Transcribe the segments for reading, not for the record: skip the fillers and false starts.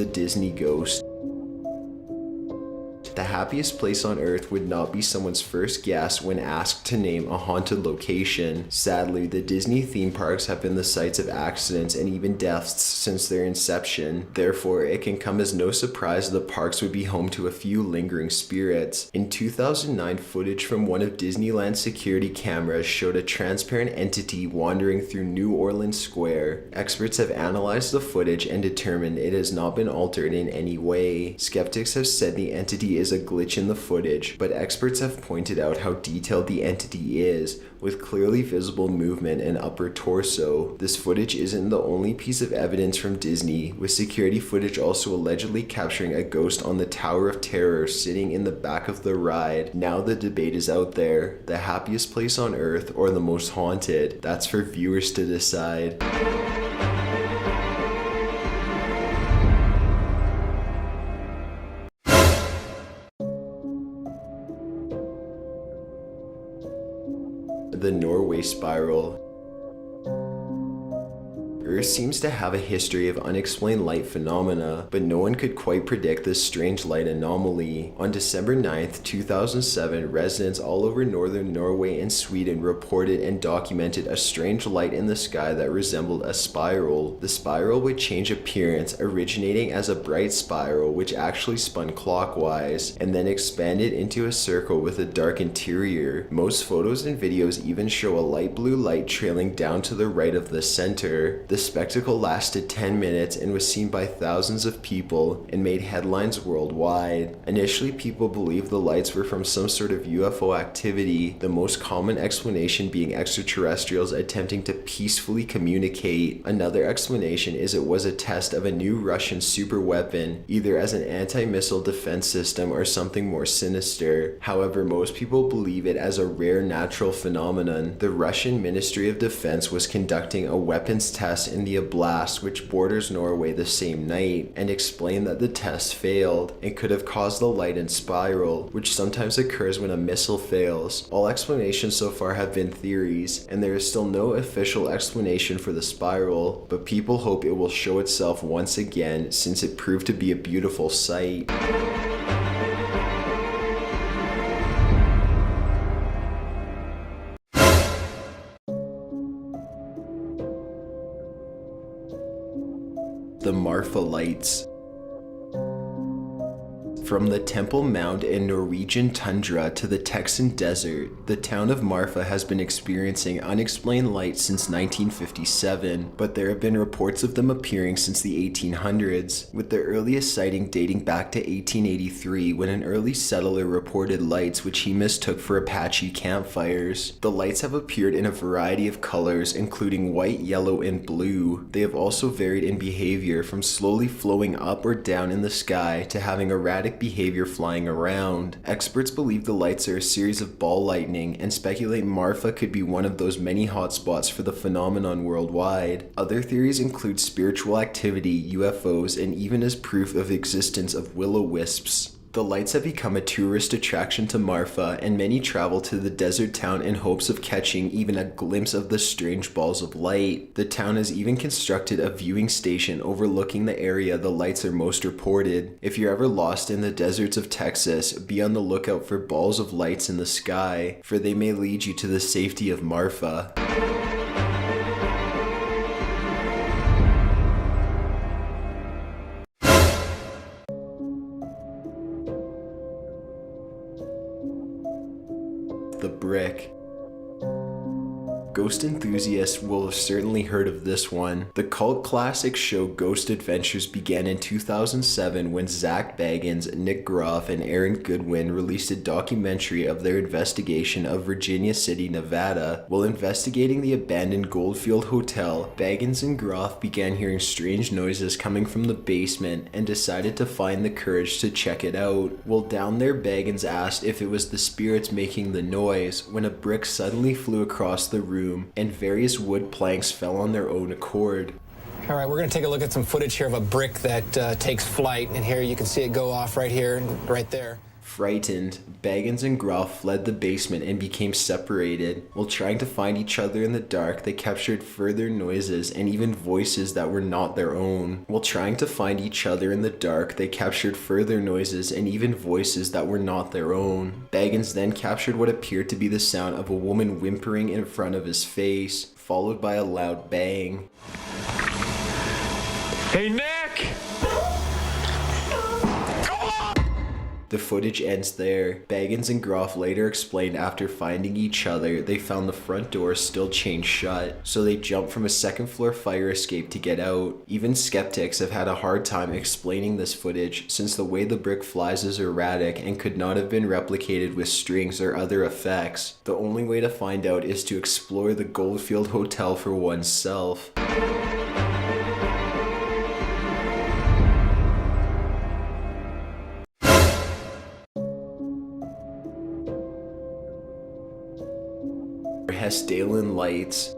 Disney ghost. The happiest place on earth would not be someone's first guess when asked to name a haunted location. Sadly, the Disney theme parks have been the sites of accidents and even deaths since their inception. Therefore, it can come as no surprise the parks would be home to a few lingering spirits. In 2009, footage from one of Disneyland's security cameras showed a transparent entity wandering through New Orleans Square. Experts have analyzed the footage and determined it has not been altered in any way. Skeptics have said the entity is a glitch in the footage, but experts have pointed out how detailed the entity is, with clearly visible movement and upper torso. This footage isn't the only piece of evidence from Disney, with security footage also allegedly capturing a ghost on the Tower of Terror sitting in the back of the ride. Now the debate is out there: the happiest place on earth or the most haunted? That's for viewers to decide. The Norway spiral. Earth seems to have a history of unexplained light phenomena, but no one could quite predict this strange light anomaly. On December 9th, 2007, residents all over northern Norway and Sweden reported and documented a strange light in the sky that resembled a spiral. The spiral would change appearance, originating as a bright spiral which actually spun clockwise, and then expanded into a circle with a dark interior. Most photos and videos even show a light blue light trailing down to the right of the center. The spectacle lasted 10 minutes and was seen by thousands of people and made headlines worldwide. Initially, people believed the lights were from some sort of UFO activity, the most common explanation being extraterrestrials attempting to peacefully communicate. Another explanation is it was a test of a new Russian superweapon, either as an anti-missile defense system or something more sinister. However, most people believe it as a rare natural phenomenon. The Russian Ministry of Defense was conducting a weapons test in the oblast which borders Norway the same night, and explained that the test failed and could have caused the light and spiral, which sometimes occurs when a missile fails. All explanations so far have been theories, and there is still no official explanation for the spiral, but people hope it will show itself once again since it proved to be a beautiful sight. The Marfa Lights. From the Temple Mound in Norwegian tundra to the Texan desert, the town of Marfa has been experiencing unexplained lights since 1957, but there have been reports of them appearing since the 1800s, with the earliest sighting dating back to 1883 when an early settler reported lights which he mistook for Apache campfires. The lights have appeared in a variety of colors, including white, yellow, and blue. They have also varied in behavior, from slowly flowing up or down in the sky to having erratic behavior flying around. Experts believe the lights are a series of ball lightning and speculate Marfa could be one of those many hotspots for the phenomenon worldwide. Other theories include spiritual activity, UFOs, and even as proof of existence of will-o-wisps. The lights have become a tourist attraction to Marfa, and many travel to the desert town in hopes of catching even a glimpse of the strange balls of light. The town has even constructed a viewing station overlooking the area the lights are most reported. If you're ever lost in the deserts of Texas, be on the lookout for balls of lights in the sky, for they may lead you to the safety of Marfa. The Brick. Ghost enthusiasts will have certainly heard of this one. The cult classic show Ghost Adventures began in 2007 when Zach Bagans, Nick Groff, and Aaron Goodwin released a documentary of their investigation of Virginia City, Nevada. While investigating the abandoned Goldfield Hotel, Bagans and Groff began hearing strange noises coming from the basement and decided to find the courage to check it out. While down there, Bagans asked if it was the spirits making the noise when a brick suddenly flew across the room and various wood planks fell on their own accord. All right, we're going to take a look at some footage here of a brick that takes flight, and here you can see it go off right here and right there. Frightened, Baggins and Groff fled the basement and became separated. While trying to find each other in the dark, they captured further noises and even voices that were not their own. Baggins then captured what appeared to be the sound of a woman whimpering in front of his face, followed by a loud bang. Hey, Nick! The footage ends there. Baggins and Groff later explained after finding each other, they found the front door still chained shut, so they jumped from a second floor fire escape to get out. Even skeptics have had a hard time explaining this footage since the way the brick flies is erratic and could not have been replicated with strings or other effects. The only way to find out is to explore the Goldfield Hotel for oneself. Hessdalen lights.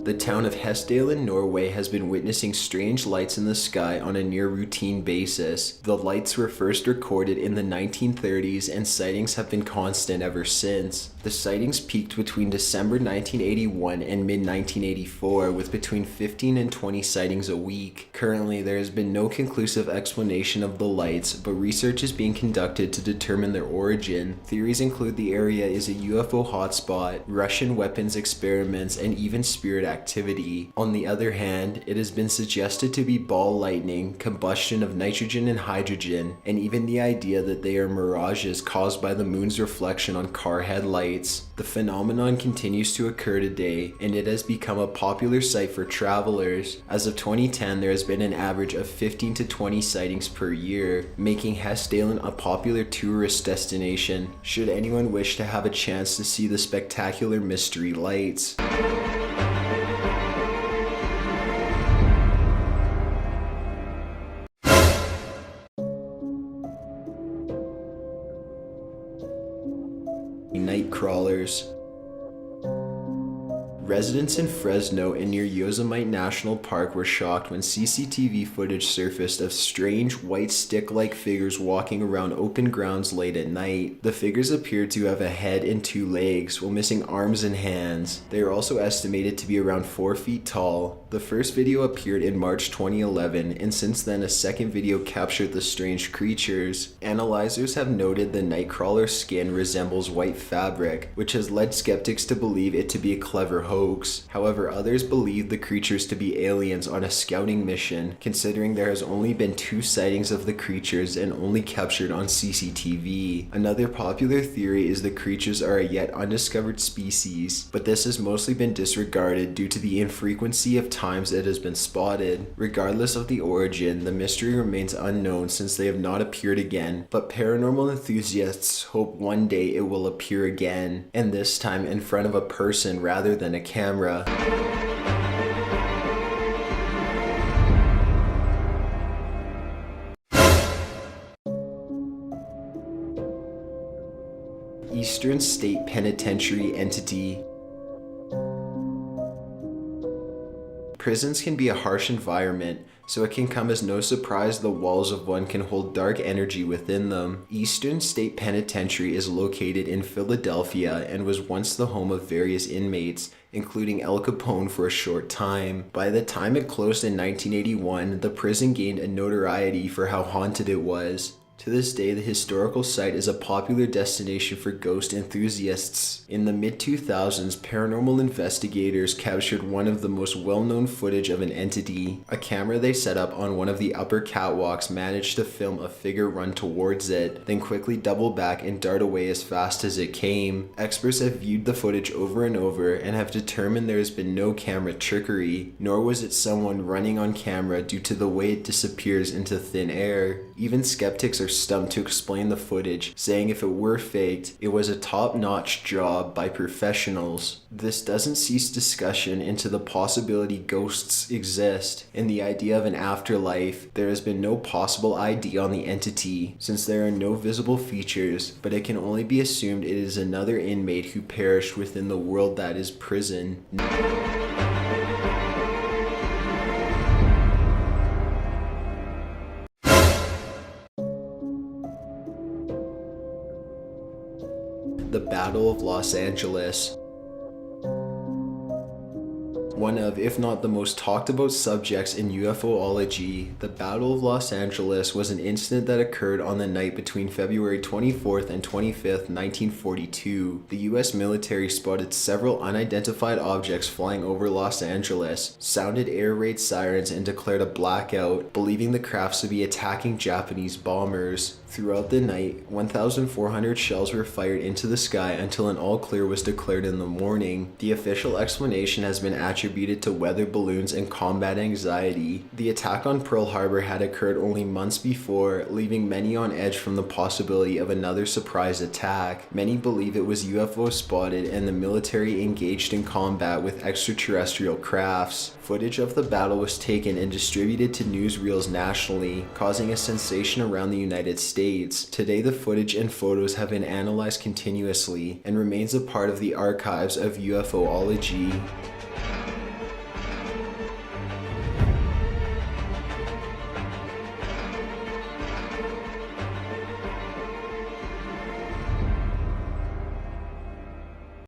The town of Hessdalen, Norway has been witnessing strange lights in the sky on a near routine basis. The lights were first recorded in the 1930s and sightings have been constant ever since. The sightings peaked between December 1981 and mid-1984 with between 15 and 20 sightings a week. Currently, there has been no conclusive explanation of the lights, but research is being conducted to determine their origin. Theories include the area is a UFO hotspot, Russian weapons experiments, and even spirit activity. On the other hand, it has been suggested to be ball lightning, combustion of nitrogen and hydrogen, and even the idea that they are mirages caused by the moon's reflection on car headlights. The phenomenon continues to occur today, and it has become a popular site for travelers. As of 2010, there has been an average of 15 to 20 sightings per year, making Hessdalen a popular tourist destination should anyone wish to have a chance to see the spectacular mystery lights. Nightcrawlers. Residents in Fresno and near Yosemite National Park were shocked when CCTV footage surfaced of strange white stick-like figures walking around open grounds late at night. The figures appeared to have a head and 2 legs, while missing arms and hands. They are also estimated to be around 4 feet tall. The first video appeared in March 2011, and since then a second video captured the strange creatures. Analyzers have noted the Nightcrawler skin resembles white fabric, which has led skeptics to believe it to be a clever hoax. However, others believe the creatures to be aliens on a scouting mission, considering there has only been 2 sightings of the creatures and only captured on CCTV. Another popular theory is the creatures are a yet undiscovered species, but this has mostly been disregarded due to the infrequency of times it has been spotted. Regardless of the origin, the mystery remains unknown since they have not appeared again, but paranormal enthusiasts hope one day it will appear again, and this time in front of a person rather than a camera. Eastern State Penitentiary entity. Prisons can be a harsh environment, so it can come as no surprise the walls of one can hold dark energy within them. Eastern State Penitentiary is located in Philadelphia and was once the home of various inmates, including Al Capone for a short time. By the time it closed in 1981, the prison gained a notoriety for how haunted it was. To this day, the historical site is a popular destination for ghost enthusiasts. In the mid-2000s, paranormal investigators captured one of the most well-known footage of an entity. A camera they set up on one of the upper catwalks managed to film a figure run towards it, then quickly double back and dart away as fast as it came. Experts have viewed the footage over and over and have determined there has been no camera trickery, nor was it someone running on camera due to the way it disappears into thin air. Even skeptics are stumped to explain the footage, saying if it were faked, it was a top-notch job by professionals. This doesn't cease discussion into the possibility ghosts exist. In the idea of an afterlife, there has been no possible ID on the entity, since there are no visible features, but it can only be assumed it is another inmate who perished within the world that is prison. The Battle of Los Angeles. One of, if not the most talked about subjects in UFOlogy, the Battle of Los Angeles was an incident that occurred on the night between February 24th and 25th, 1942. The US military spotted several unidentified objects flying over Los Angeles, sounded air raid sirens, and declared a blackout, believing the crafts to be attacking Japanese bombers. Throughout the night, 1,400 shells were fired into the sky until an all clear was declared in the morning. The official explanation has been attributed to weather balloons and combat anxiety. The attack on Pearl Harbor had occurred only months before, leaving many on edge from the possibility of another surprise attack. Many believe it was UFO spotted and the military engaged in combat with extraterrestrial crafts. Footage of the battle was taken and distributed to newsreels nationally, causing a sensation around the United States. Today, the footage and photos have been analyzed continuously and remains a part of the archives of UFOlogy.